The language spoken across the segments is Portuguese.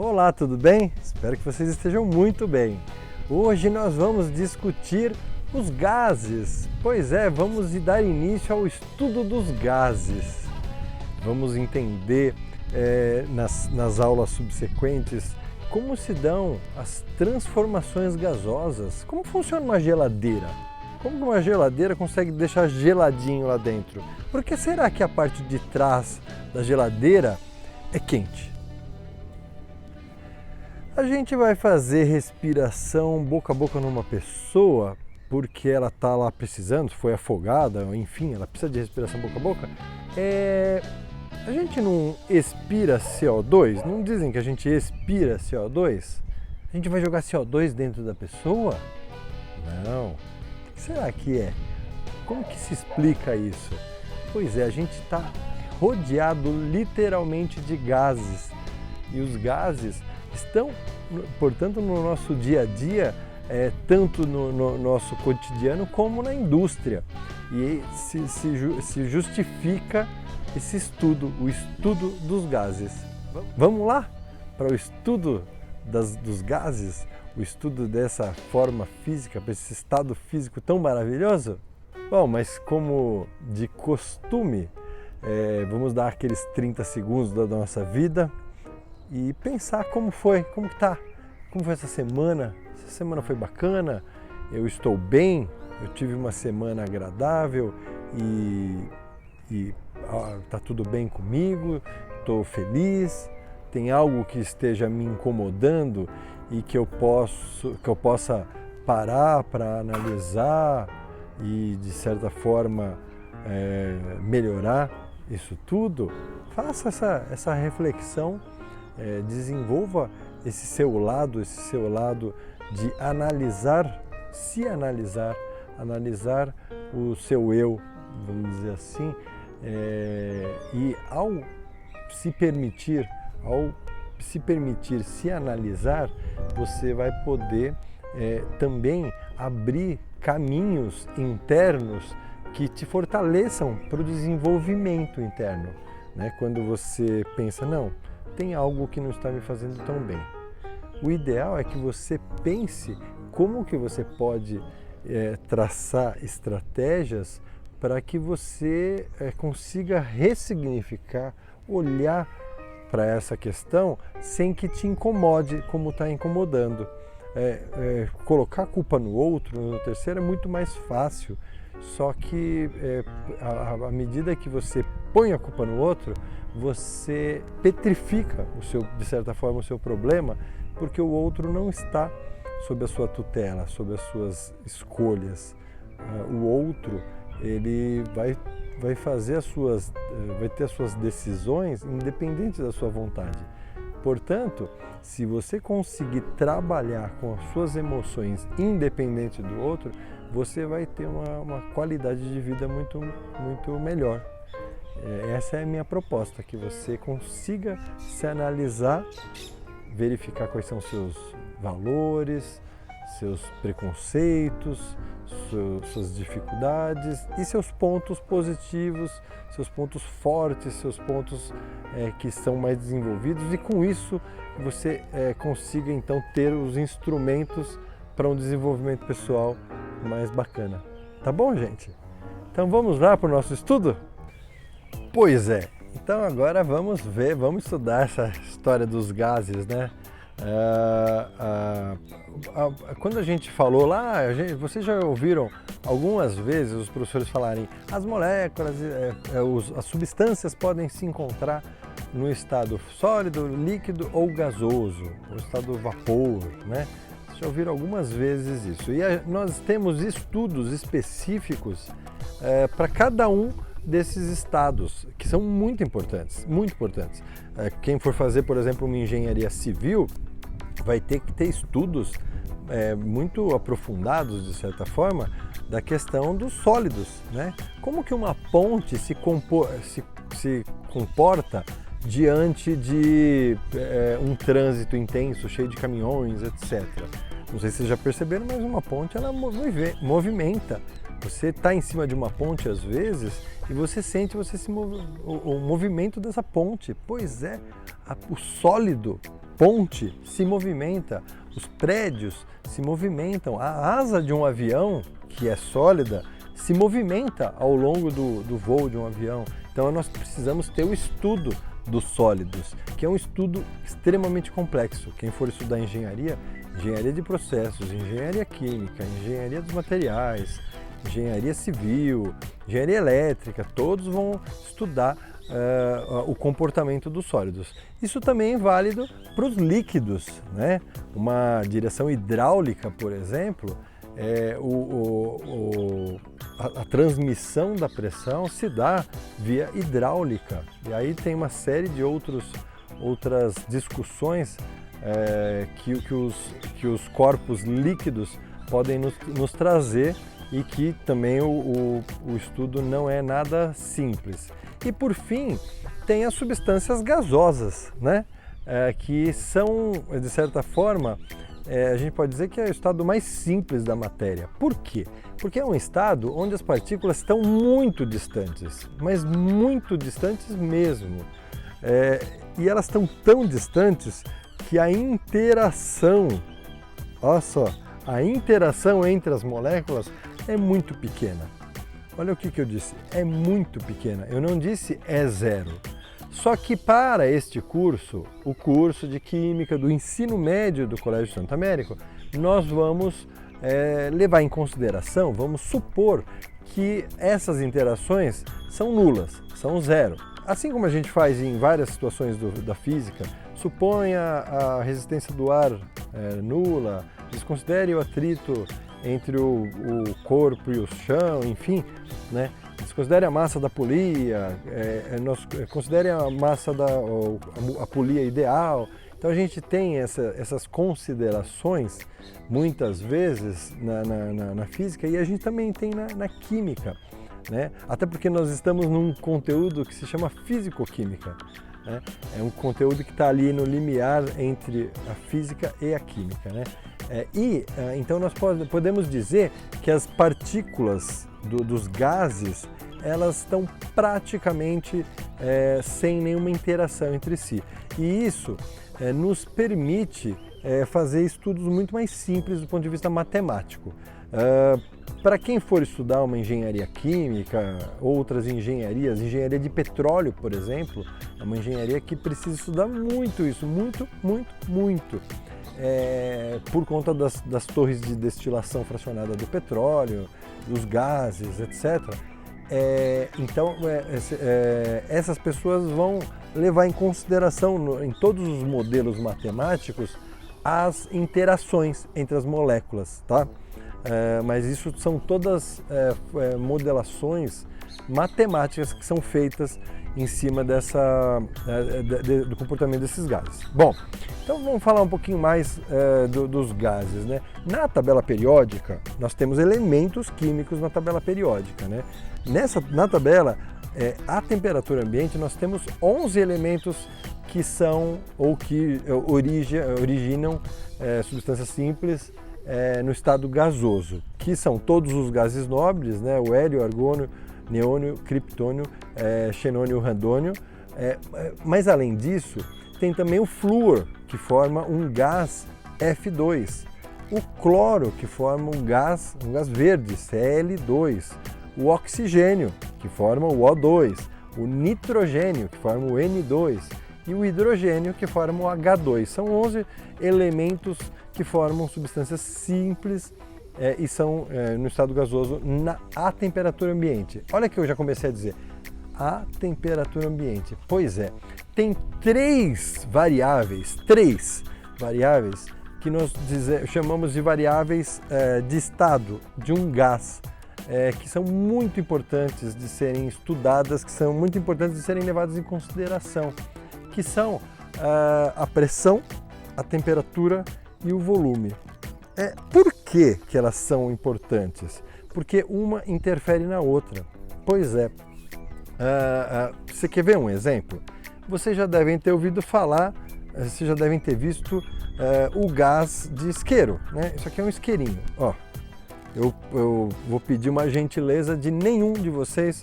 Olá, tudo bem? Espero que vocês estejam muito bem. Hoje nós vamos discutir os gases. Pois é, vamos dar início ao estudo dos gases. Vamos entender nas aulas subsequentes como se dão as transformações gasosas. Como funciona uma geladeira? Como uma geladeira consegue deixar geladinho lá dentro? Por que será que a parte de trás da geladeira é quente? A gente vai fazer respiração boca a boca numa pessoa porque ela está lá precisando, foi afogada, enfim, ela precisa de respiração boca a boca. A gente não expira CO2? Não dizem que a gente expira CO2? A gente vai jogar CO2 dentro da pessoa? Não. O que será que é? Como que se explica isso? Pois é, a gente está rodeado literalmente de gases. E os gases estão, portanto, no nosso dia a dia, tanto no nosso cotidiano como na indústria. E se justifica esse estudo, o estudo dos gases. Vamos lá para o estudo dos gases, o estudo dessa forma física, para esse estado físico tão maravilhoso? Bom, mas como de costume, vamos dar aqueles 30 segundos da nossa vida e pensar como foi, como está, como foi essa semana. Essa semana foi bacana, eu estou bem, eu tive uma semana agradável e está tudo bem comigo, estou feliz. Tem algo que esteja me incomodando e que eu possa parar para analisar e, de certa forma, melhorar isso tudo? Faça essa reflexão, desenvolva esse seu lado de analisar o seu eu, vamos dizer assim, e ao se permitir se analisar, você vai poder também abrir caminhos internos que te fortaleçam para o desenvolvimento interno, né? Quando você pensa, não, tem algo que não está me fazendo tão bem. O ideal é que você pense como que você pode traçar estratégias para que você consiga ressignificar, olhar para essa questão sem que te incomode como está incomodando. Colocar a culpa no outro, no terceiro, é muito mais fácil, só que à medida que você põe a culpa no outro, você petrifica de certa forma o seu problema, porque o outro não está sob a sua tutela, sob as suas escolhas. O outro, ele vai ter as suas decisões independentes da sua vontade. Portanto, se você conseguir trabalhar com as suas emoções independente do outro, você vai ter uma qualidade de vida muito, muito melhor. Essa é a minha proposta, que você consiga se analisar, verificar quais são seus valores, seus preconceitos, suas dificuldades e seus pontos positivos, seus pontos fortes, seus pontos que são mais desenvolvidos, e com isso você consiga então ter os instrumentos para um desenvolvimento pessoal mais bacana. Tá bom, gente? Então vamos lá para o nosso estudo? Pois é, então agora vamos estudar essa história dos gases, né? Quando a gente falou lá, vocês já ouviram algumas vezes os professores falarem as moléculas, as substâncias podem se encontrar no estado sólido, líquido ou gasoso, no estado vapor, né? Vocês já ouviram algumas vezes isso. E nós temos estudos específicos para cada um desses estados, que são muito importantes, muito importantes. Quem for fazer, por exemplo, uma engenharia civil, vai ter que ter estudos muito aprofundados, de certa forma, da questão dos sólidos, né? Como que uma ponte se comporta diante de um trânsito intenso, cheio de caminhões, etc. Não sei se vocês já perceberam, mas uma ponte ela movimenta Você está em cima de uma ponte às vezes e você sente o movimento dessa ponte. Pois é, o sólido ponte se movimenta, os prédios se movimentam, a asa de um avião que é sólida se movimenta ao longo do voo de um avião. Então nós precisamos ter o estudo dos sólidos, que é um estudo extremamente complexo. Quem for estudar engenharia, engenharia de processos, engenharia química, engenharia dos materiais, engenharia civil, engenharia elétrica, todos vão estudar o comportamento dos sólidos. Isso também é válido para os líquidos, né? Uma direção hidráulica, por exemplo, a transmissão da pressão se dá via hidráulica. E aí tem uma série de outras discussões que os corpos líquidos podem nos trazer e que também o estudo não é nada simples. E por fim, tem as substâncias gasosas, né? Que são, de certa forma, a gente pode dizer que é o estado mais simples da matéria. Por quê? Porque é um estado onde as partículas estão muito distantes, mas muito distantes mesmo. E elas estão tão distantes que a interação, olha só, a interação entre as moléculas é muito pequena. Olha o que eu disse, é muito pequena. Eu não disse é zero. Só que para este curso, o curso de Química do ensino médio do Colégio Santo Américo, nós vamos levar em consideração, vamos supor que essas interações são nulas, são zero. Assim como a gente faz em várias situações da física, suponha a resistência do ar nula, desconsidere o atrito entre o corpo e o chão, enfim, né? Desconsidere a massa da polia, considere a massa a polia ideal. Então a gente tem essas considerações muitas vezes na física e a gente também tem na química, né? Até porque nós estamos num conteúdo que se chama físico-química, né? É um conteúdo que está ali no limiar entre a física e a química, né? Então nós podemos dizer que as partículas dos gases, elas estão praticamente sem nenhuma interação entre si. E isso nos permite fazer estudos muito mais simples do ponto de vista matemático. Para quem for estudar uma engenharia química, outras engenharias, engenharia de petróleo, por exemplo, é uma engenharia que precisa estudar muito isso, muito, muito, muito. Por conta das torres de destilação fracionada do petróleo, dos gases, etc. Então, essas pessoas vão levar em consideração em todos os modelos matemáticos as interações entre as moléculas, tá? Mas isso são todas modelações matemáticas que são feitas em cima do comportamento desses gases. Bom, então vamos falar um pouquinho mais dos gases, né? Na tabela periódica, nós temos elementos químicos na tabela periódica, né? Na tabela, a temperatura ambiente, nós temos 11 elementos que são ou que originam substâncias simples no estado gasoso, que são todos os gases nobres, né? O hélio, argônio, neônio, criptônio, xenônio, radônio. Mas além disso, tem também o flúor, que forma um gás F2, o cloro, que forma um gás verde, Cl2, o oxigênio, que forma o O2, o nitrogênio, que forma o N2, e o hidrogênio, que forma o H2. São 11 elementos que formam substâncias simples e são no estado gasoso à temperatura ambiente. Olha que eu já comecei a dizer, a temperatura ambiente. Pois é, tem três variáveis que nós chamamos de variáveis de estado de um gás, que são muito importantes de serem estudadas, que são muito importantes de serem levadas em consideração, que são a pressão, a temperatura e o volume. Por que elas são importantes? Porque uma interfere na outra. Pois é. Você quer ver um exemplo? Vocês já devem ter ouvido falar, vocês já devem ter visto o gás de isqueiro, né? Isso aqui é um isqueirinho, ó. eu vou pedir uma gentileza de nenhum de vocês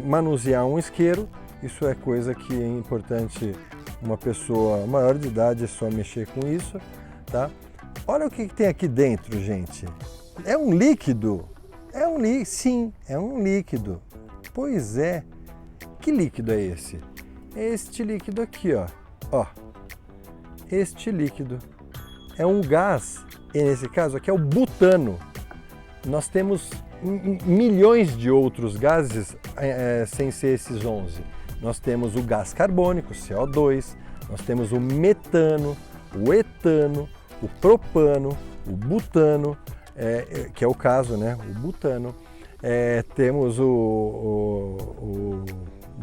manusear um isqueiro. Isso é coisa que é importante, uma pessoa maior de idade é só mexer com isso, tá? Olha o que tem aqui dentro, gente. É um líquido? Sim, é um líquido. Pois é. Que líquido é esse? É este líquido aqui, ó. Este líquido. É um gás, e nesse caso aqui é o butano. Nós temos milhões de outros gases sem ser esses 11. Nós temos o gás carbônico, CO2, nós temos o metano, o etano, o propano, o butano, que é o caso, né? O butano. Temos o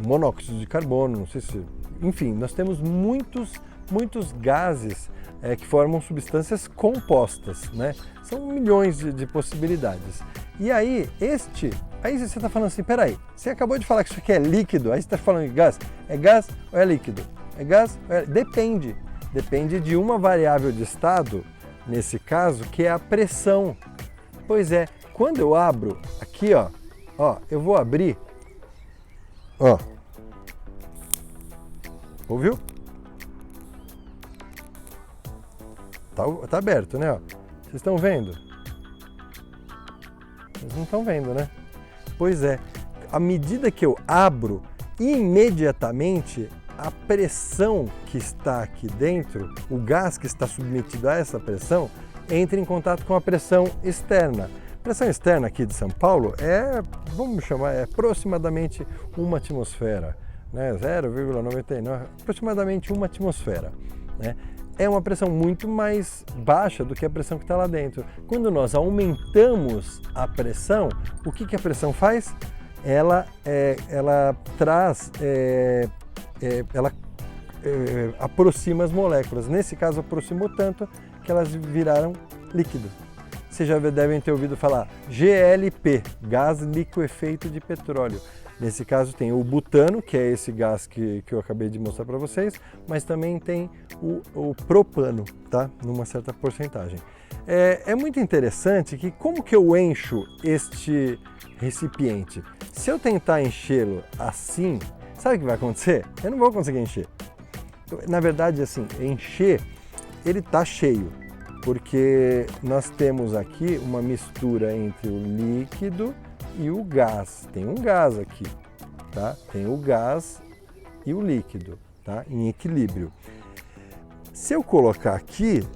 monóxido de carbono, não sei se... Enfim, nós temos muitos gases que formam substâncias compostas, né? São milhões de possibilidades. E aí, aí você está falando assim, peraí, você acabou de falar que isso aqui é líquido, aí você está falando de gás. É gás ou é líquido? É gás ou é... Depende. Depende de uma variável de estado, nesse caso, que é a pressão. Pois é, quando eu abro aqui, ó, eu vou abrir, ó, ouviu? Tá aberto, né? Ó. Vocês estão vendo? Vocês não estão vendo, né? Pois é, à medida que eu abro, imediatamente a pressão que está aqui dentro, o gás que está submetido a essa pressão, entra em contato com a pressão externa. A pressão externa aqui de São Paulo vamos chamar, aproximadamente 1 atmosfera, né? 0,99, aproximadamente 1 atmosfera, né? É uma pressão muito mais baixa do que a pressão que está lá dentro. Quando nós aumentamos a pressão, o que a pressão faz? Ela traz, ela aproxima as moléculas. Nesse caso, aproximou tanto que elas viraram líquido. Vocês já devem ter ouvido falar GLP, gás liquefeito de petróleo. Nesse caso tem o butano, que é esse gás que eu acabei de mostrar para vocês, mas também tem o propano, tá? Numa certa porcentagem. É muito interessante que como que eu encho este recipiente? Se eu tentar enchê-lo assim, sabe o que vai acontecer? Eu não vou conseguir encher. Na verdade, assim, encher, ele está cheio, porque nós temos aqui uma mistura entre o líquido e o gás. Tem um gás aqui, tá? Tem o gás e o líquido, tá? Em equilíbrio. Se eu colocar aqui,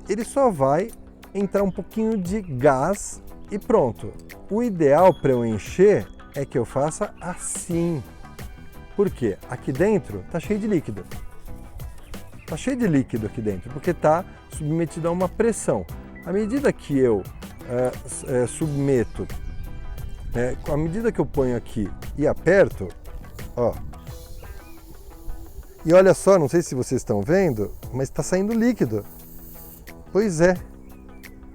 ele só vai entrar um pouquinho de gás e pronto. O ideal para eu encher é que eu faça assim. Por quê? Aqui dentro tá cheio de líquido. Tá cheio de líquido aqui dentro, porque está submetido a uma pressão. À medida que eu submeto, à medida que eu ponho aqui e aperto, ó, e olha só, não sei se vocês estão vendo, mas está saindo líquido. Pois é,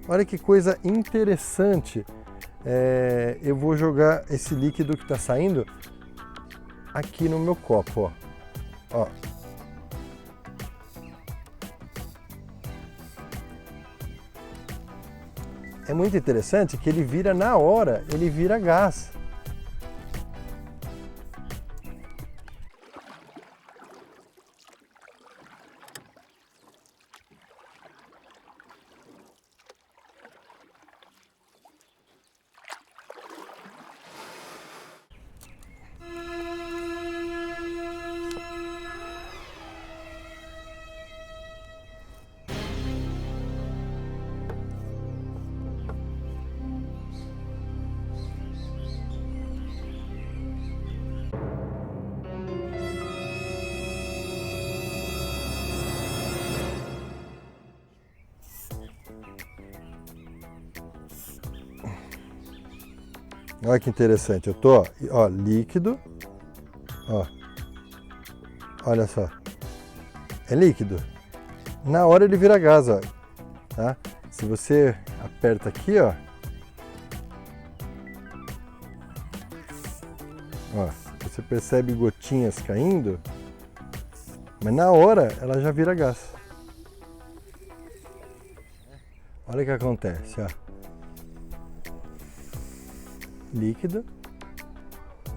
olha que coisa interessante. Eu vou jogar esse líquido que está saindo aqui no meu copo, ó. É muito interessante que ele vira na hora, ele vira gás. Olha que interessante, eu tô, ó, líquido, ó, olha só, é líquido, na hora ele vira gás, ó, tá? Se você aperta aqui, ó, você percebe gotinhas caindo, mas na hora ela já vira gás. Olha o que acontece, ó. líquido,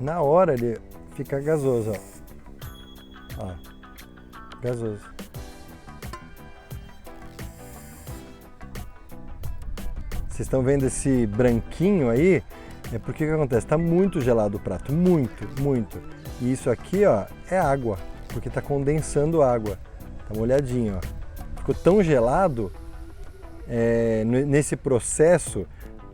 na hora ele fica gasoso, ó. Ó, gasoso. Vocês estão vendo esse branquinho aí? É porque o que acontece? Está muito gelado o prato, muito, muito. E isso aqui, ó, é água, porque está condensando água. Tá molhadinho, ó. Ficou tão gelado, nesse processo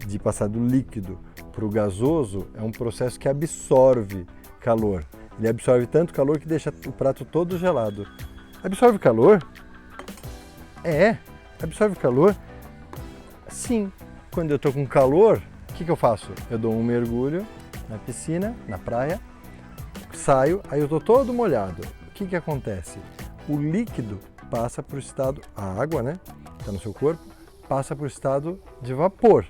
de passar do líquido para o gasoso, é um processo que absorve calor. Ele absorve tanto calor que deixa o prato todo gelado. Absorve calor? Absorve calor? Sim. Quando eu estou com calor, o que eu faço? Eu dou um mergulho na piscina, na praia, saio, aí eu estou todo molhado. O que acontece? O líquido passa para o estado, a água, né, está no seu corpo, passa para o estado de vapor.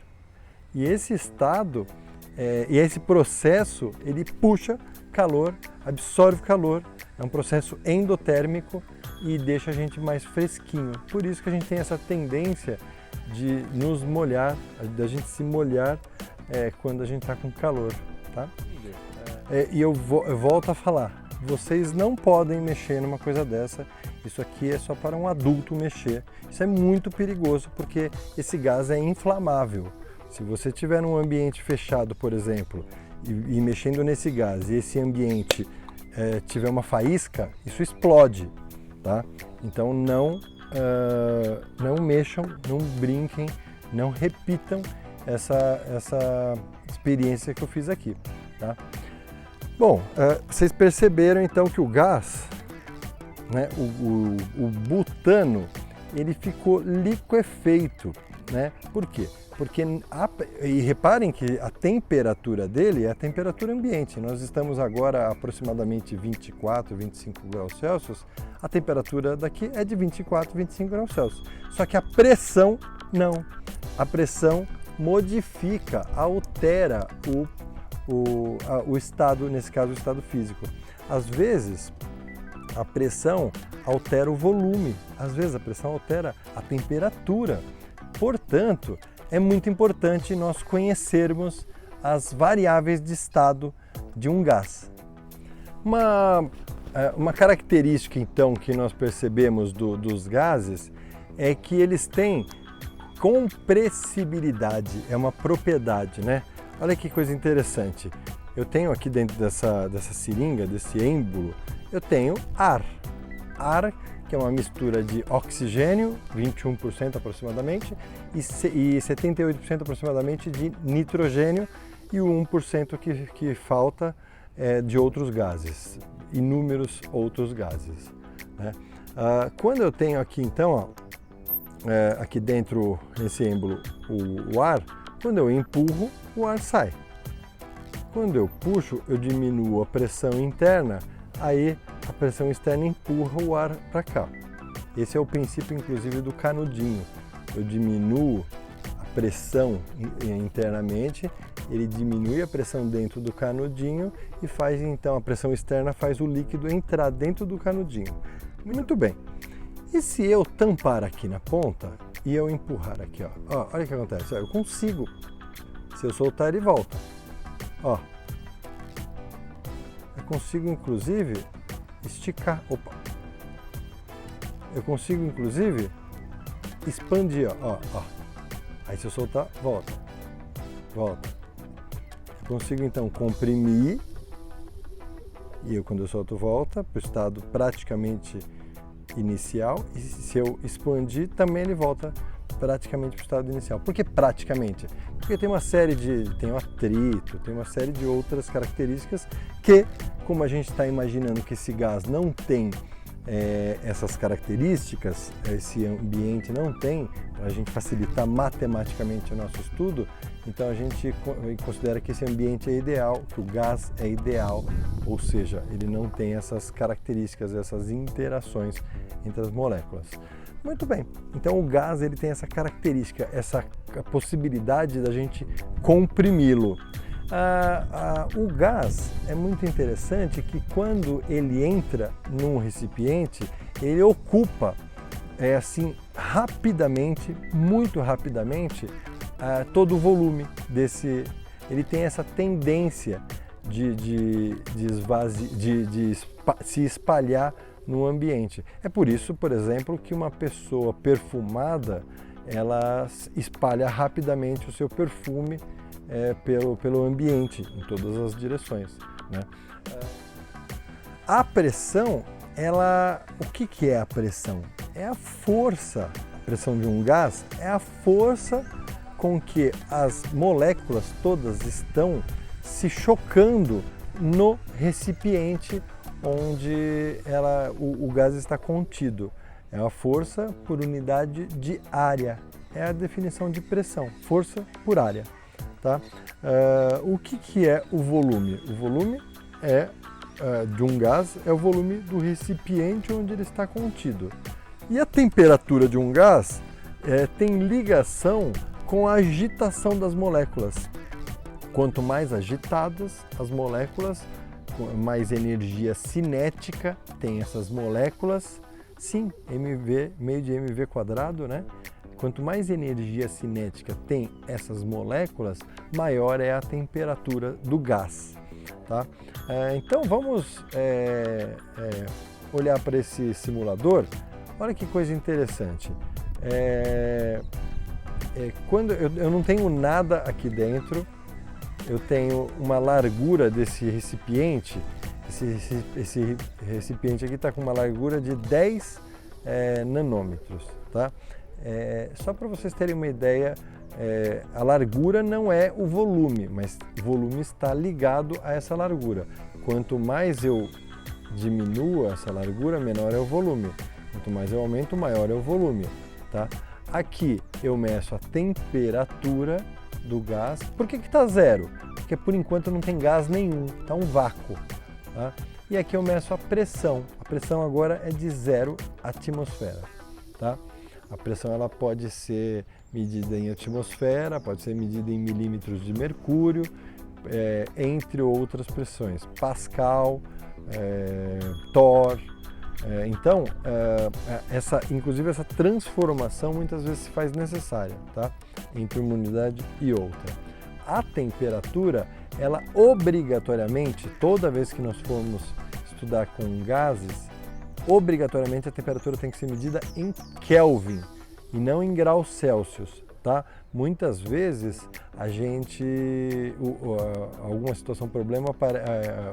E esse estado, e esse processo, ele puxa calor, absorve calor, é um processo endotérmico e deixa a gente mais fresquinho. Por isso que a gente tem essa tendência de nos molhar, da gente se molhar quando a gente está com calor, tá? E eu volto a falar, vocês não podem mexer numa coisa dessa, isso aqui é só para um adulto mexer. Isso é muito perigoso porque esse gás é inflamável. Se você tiver num ambiente fechado, por exemplo, e mexendo nesse gás e esse ambiente tiver uma faísca, isso explode, tá? Então não mexam, não brinquem, não repitam essa experiência que eu fiz aqui, tá? Bom, vocês perceberam então que o gás, né, o butano, ele ficou liquefeito, né? Por quê? Porque, e reparem que a temperatura dele é a temperatura ambiente. Nós estamos agora a aproximadamente 24, 25 graus Celsius. A temperatura daqui é de 24, 25 graus Celsius. Só que a pressão não. A pressão modifica, altera o estado, nesse caso o estado físico. Às vezes a pressão altera o volume, às vezes a pressão altera a temperatura. Portanto, é muito importante nós conhecermos as variáveis de estado de um gás. Uma característica, então, que nós percebemos dos gases é que eles têm compressibilidade, é uma propriedade, né? Olha que coisa interessante. Eu tenho aqui dentro dessa seringa, desse êmbolo, eu tenho ar. Ar, que é uma mistura de oxigênio, 21% aproximadamente, e 78% aproximadamente de nitrogênio, e o 1% que falta de outros gases, inúmeros outros gases, né? Quando eu tenho aqui então, ó, aqui dentro nesse êmbolo o ar, quando eu empurro, o ar sai. Quando eu puxo, eu diminuo a pressão interna, aí a pressão externa empurra o ar para cá. Esse é o princípio, inclusive, do canudinho. Eu diminuo a pressão internamente, ele diminui a pressão dentro do canudinho e faz, então, a pressão externa faz o líquido entrar dentro do canudinho. Muito bem. E se eu tampar aqui na ponta e eu empurrar aqui, ó, olha o que acontece. Eu consigo. Se eu soltar, ele volta. Ó. Eu consigo, inclusive, esticar. Opa. Eu consigo, inclusive, expandir, ó. Aí se eu soltar, volta. Volta. Eu consigo, então, comprimir. E quando eu solto, volta para o estado praticamente inicial. E se eu expandir, também ele volta praticamente para o estado inicial. Por que praticamente? Porque tem uma série tem um atrito, tem uma série de outras características que, como a gente está imaginando que esse gás não tem essas características, esse ambiente não tem, para a gente facilitar matematicamente o nosso estudo, então a gente considera que esse ambiente é ideal, que o gás é ideal, ou seja, ele não tem essas características, essas interações entre as moléculas. Muito bem, então o gás ele tem essa característica, essa possibilidade da gente comprimi-lo. O gás é muito interessante que quando ele entra num recipiente, ele ocupa assim rapidamente, muito rapidamente, todo o volume ele tem essa tendência de se espalhar no ambiente. É por isso, por exemplo, que uma pessoa perfumada, ela espalha rapidamente o seu perfume pelo ambiente, em todas as direções, né? A pressão, o que é a pressão? É a força. A pressão de um gás é a força com que as moléculas todas estão se chocando no recipiente onde o gás está contido. É a força por unidade de área. É a definição de pressão, força por área. Tá? O que é o volume? O volume de um gás é o volume do recipiente onde ele está contido. E a temperatura de um gás tem ligação com a agitação das moléculas. Quanto mais agitadas as moléculas, mais energia cinética tem essas moléculas. Sim, meio de mv quadrado, né? Quanto mais energia cinética tem essas moléculas, maior é a temperatura do gás. Tá? Então vamos olhar para esse simulador. Olha que coisa interessante. Quando eu não tenho nada aqui dentro, eu tenho uma largura desse recipiente. Esse recipiente aqui está com uma largura de 10 nanômetros. Tá? Só para vocês terem uma ideia, a largura não é o volume, mas o volume está ligado a essa largura. Quanto mais eu diminuo essa largura, menor é o volume. Quanto mais eu aumento, maior é o volume. Tá? Aqui eu meço a temperatura do gás. Por que está zero? Porque por enquanto não tem gás nenhum, está um vácuo. Tá? E aqui eu meço a pressão. A pressão agora é de 0 atmosfera. Tá? A pressão ela pode ser medida em atmosfera, pode ser medida em milímetros de mercúrio, entre outras pressões, Pascal, Torr. Então, inclusive essa transformação muitas vezes se faz necessária, tá? Entre uma unidade e outra. A temperatura, ela obrigatoriamente, toda vez que nós formos estudar com gases, obrigatoriamente a temperatura tem que ser medida em Kelvin e não em graus Celsius, tá? Muitas vezes a gente, alguma situação, problema,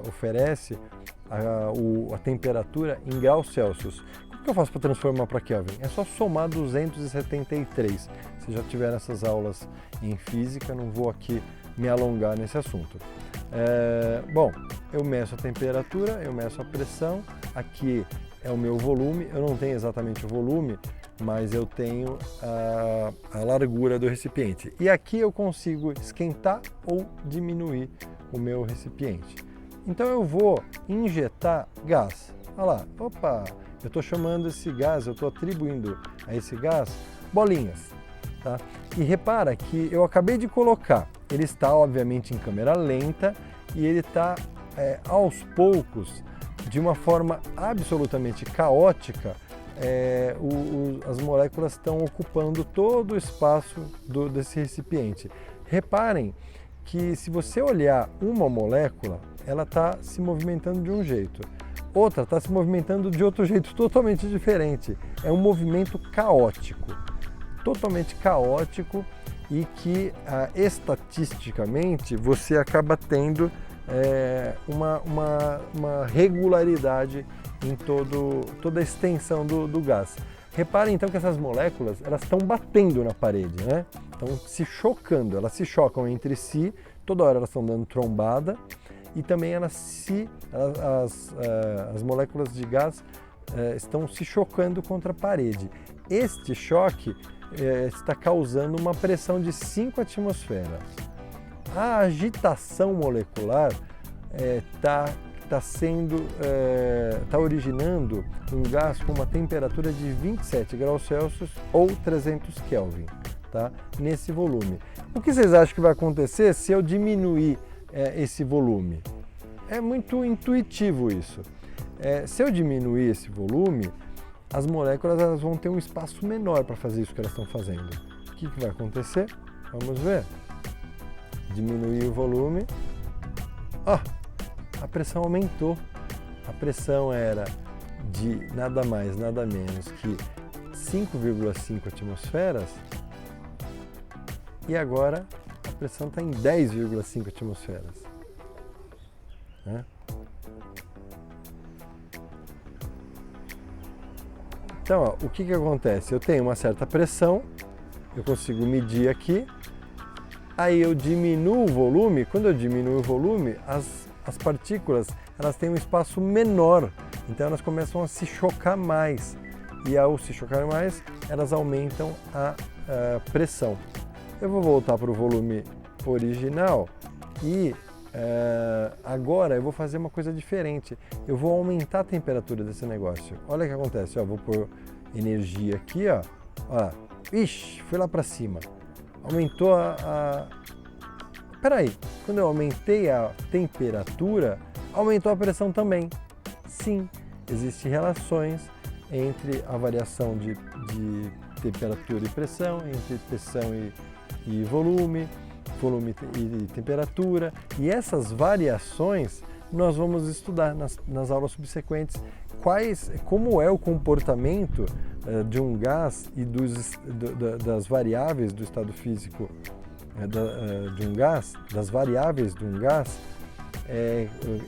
oferece a temperatura em graus Celsius. Como que eu faço para transformar para Kelvin? É só somar 273. Se já tiver essas aulas em física, não vou aqui me alongar nesse assunto. Bom, eu meço a temperatura, eu meço a pressão, aqui é o meu volume, eu não tenho exatamente o volume, mas eu tenho a largura do recipiente. E aqui eu consigo esquentar ou diminuir o meu recipiente. Então eu vou injetar gás. Olha lá, opa, eu estou chamando esse gás, eu estou atribuindo a esse gás bolinhas. Tá? E repara que eu acabei de colocar, ele está obviamente em câmera lenta e ele está aos poucos, de uma forma absolutamente caótica, as moléculas estão ocupando todo o espaço desse recipiente. Reparem que se você olhar uma molécula, ela está se movimentando de um jeito, outra está se movimentando de outro jeito totalmente diferente. É um movimento caótico, totalmente caótico, e que estatisticamente você acaba tendo uma regularidade em toda a extensão do gás. Reparem então que essas moléculas elas estão batendo na parede, né? Estão se chocando, elas se chocam entre si, toda hora elas estão dando trombada, e também as moléculas de gás estão se chocando contra a parede. Este choque está causando uma pressão de 5 atmosferas. A agitação molecular está originando um gás com uma temperatura de 27 graus Celsius ou 300 Kelvin, tá? Nesse volume. O que vocês acham que vai acontecer se eu diminuir esse volume? É muito intuitivo isso. Se eu diminuir esse volume, as moléculas elas vão ter um espaço menor para fazer isso que elas estão fazendo. O que vai acontecer? Vamos ver. diminuir o volume, ó, a pressão aumentou. A pressão era de nada mais, nada menos que 5,5 atmosferas e agora a pressão está em 10,5 atmosferas. Né? Então, ó, o que acontece? Eu tenho uma certa pressão, eu consigo medir aqui, aí eu diminuo o volume. Quando eu diminuo o volume, as partículas elas têm um espaço menor, então elas começam a se chocar mais. E ao se chocar mais, elas aumentam a pressão. Eu vou voltar para o volume original e agora eu vou fazer uma coisa diferente. Eu vou aumentar a temperatura desse negócio. Olha o que acontece, ó, vou pôr energia aqui, ó. Ixi, foi lá para cima. Aumentou Peraí, quando eu aumentei a temperatura, aumentou a pressão também. Sim, existem relações entre a variação de temperatura e pressão, entre pressão e volume e temperatura. E essas variações nós vamos estudar nas aulas subsequentes. Como é o comportamento de um gás e das variáveis do estado físico de um gás, das variáveis de um gás,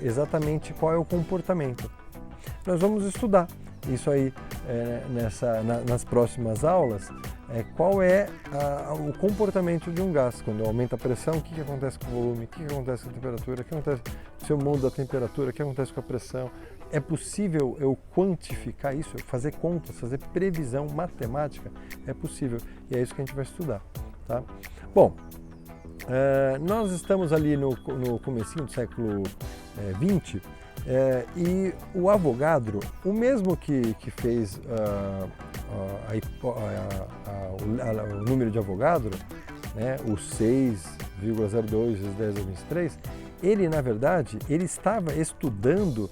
exatamente qual é o comportamento. Nós vamos estudar isso aí nas próximas aulas, qual é o comportamento de um gás. Quando aumenta a pressão, o que acontece com o volume, o que acontece com a temperatura, o que acontece se eu mudo a temperatura, o que acontece com a pressão. É possível eu quantificar isso, fazer contas, fazer previsão matemática? É possível, e é isso que a gente vai estudar. Tá? Bom, nós estamos ali no comecinho do século XX, e o Avogadro, o mesmo que fez o número de Avogadro, né, o 6,02 vezes 10 a 23, ele, na verdade, ele estava estudando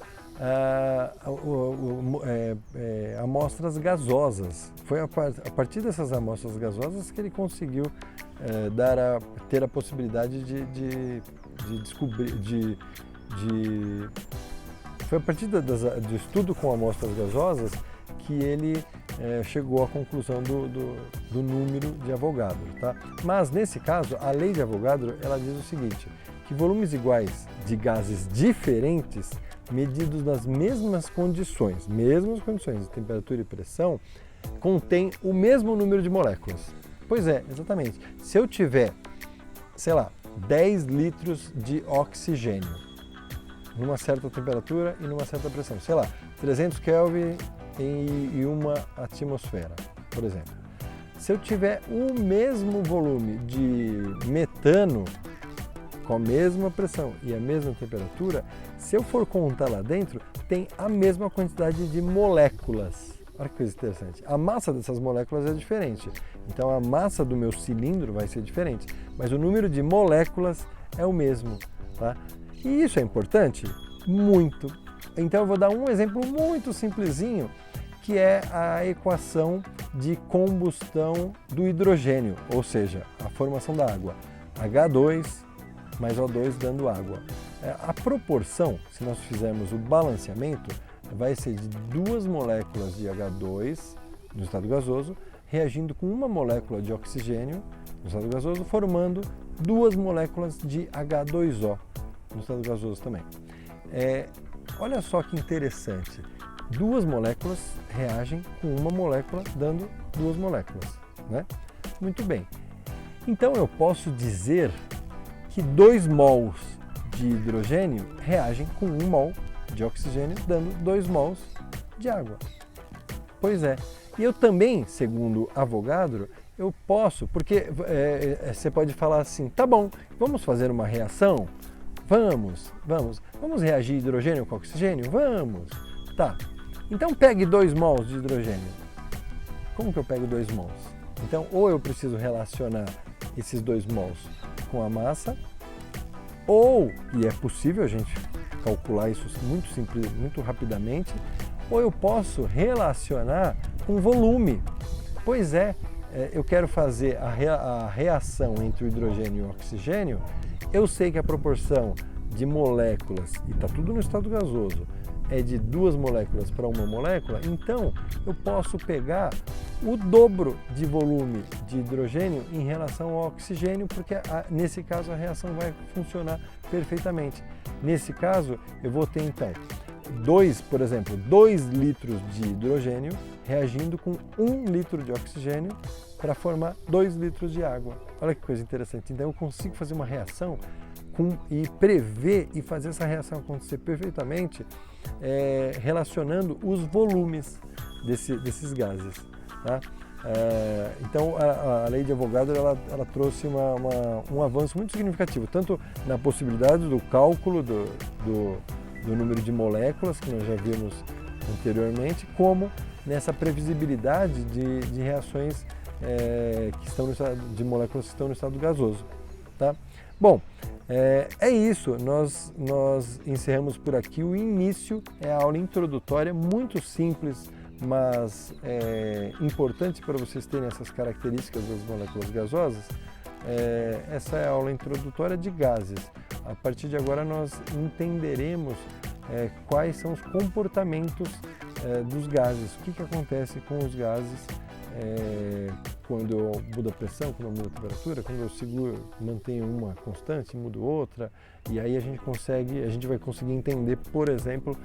amostras gasosas. Foi a partir dessas amostras gasosas que ele conseguiu ter a possibilidade de descobrir, foi a partir do estudo com amostras gasosas que ele chegou à conclusão do número de Avogadro. Tá? Mas, nesse caso, a lei de Avogadro ela diz o seguinte, que volumes iguais de gases diferentes, medidos nas mesmas condições de temperatura e pressão, contém o mesmo número de moléculas. Pois é, exatamente. Se eu tiver, sei lá, 10 litros de oxigênio numa certa temperatura e numa certa pressão, sei lá, 300 Kelvin e 1 atmosfera, por exemplo. Se eu tiver o mesmo volume de metano com a mesma pressão e a mesma temperatura, se eu for contar lá dentro, tem a mesma quantidade de moléculas. Olha que coisa interessante. A massa dessas moléculas é diferente. Então a massa do meu cilindro vai ser diferente, mas o número de moléculas é o mesmo. Tá? E isso é importante? Muito. Então eu vou dar um exemplo muito simplesinho, que é a equação de combustão do hidrogênio, ou seja, a formação da água. H2 mais O2 dando água. A proporção, se nós fizermos o balanceamento, vai ser de 2 moléculas de H2 no estado gasoso, reagindo com 1 molécula de oxigênio no estado gasoso, formando 2 moléculas de H2O no estado gasoso também. Olha só que interessante, 2 moléculas reagem com 1 molécula, dando 2 moléculas, né? Muito bem. Então eu posso dizer que 2 mols de hidrogênio reagem com 1 mol de oxigênio, dando 2 mols de água. Pois é. E eu também, segundo Avogadro, eu posso, porque você pode falar assim, tá bom, vamos fazer uma reação? Vamos reagir hidrogênio com oxigênio? Vamos! Tá. Então pegue 2 mols de hidrogênio. Como que eu pego 2 mols? Então, ou eu preciso relacionar esses 2 mols com a massa, ou, e é possível a gente calcular isso muito simples, muito rapidamente, ou eu posso relacionar com volume. Pois é, eu quero fazer a reação entre o hidrogênio e o oxigênio eu sei que a proporção de moléculas, e está tudo no estado gasoso, é de 2 moléculas para 1 molécula, então eu posso pegar o dobro de volume de hidrogênio em relação ao oxigênio, porque nesse caso a reação vai funcionar perfeitamente. Nesse caso, eu vou ter então 2 litros de hidrogênio reagindo com 1 litro de oxigênio para formar 2 litros de água. Olha que coisa interessante. Então eu consigo fazer uma reação e prever e fazer essa reação acontecer perfeitamente, relacionando os volumes desses gases. Tá? Então a lei de Avogadro ela trouxe um avanço muito significativo, tanto na possibilidade do cálculo do número de moléculas, que nós já vimos anteriormente, como nessa previsibilidade de reações que estão de moléculas que estão no estado gasoso. Tá? Bom, é isso, nós encerramos por aqui o início, é a aula introdutória, muito simples, mas importante para vocês terem essas características das moléculas gasosas. Essa é a aula introdutória de gases. A partir de agora nós entenderemos quais são os comportamentos dos gases, o que acontece com os gases quando eu mudo a pressão, quando eu mudo a temperatura, quando eu seguro, mantenho uma constante, mudo outra, e aí a gente vai conseguir entender, por exemplo,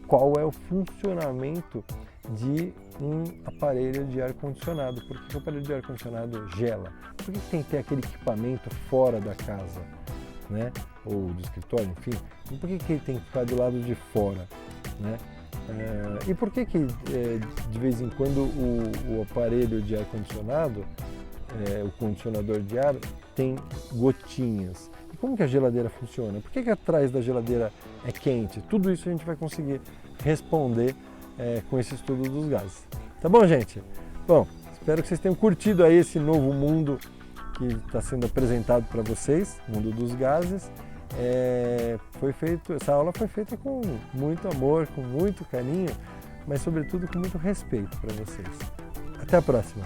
qual é o funcionamento de um aparelho de ar-condicionado. Por que o aparelho de ar-condicionado gela? Por que tem que ter aquele equipamento fora da casa, né? Ou do escritório, enfim? E por que ele tem que ficar do lado de fora, né? E por que de vez em quando o aparelho de ar-condicionado, o condicionador de ar, tem gotinhas? E como que a geladeira funciona? Por que atrás da geladeira é quente? Tudo isso a gente vai conseguir responder com esse estudo dos gases. Tá bom, gente? Bom, espero que vocês tenham curtido aí esse novo mundo que está sendo apresentado para vocês, mundo dos gases. Essa aula foi feita com muito amor, com muito carinho, mas sobretudo com muito respeito para vocês. Até a próxima!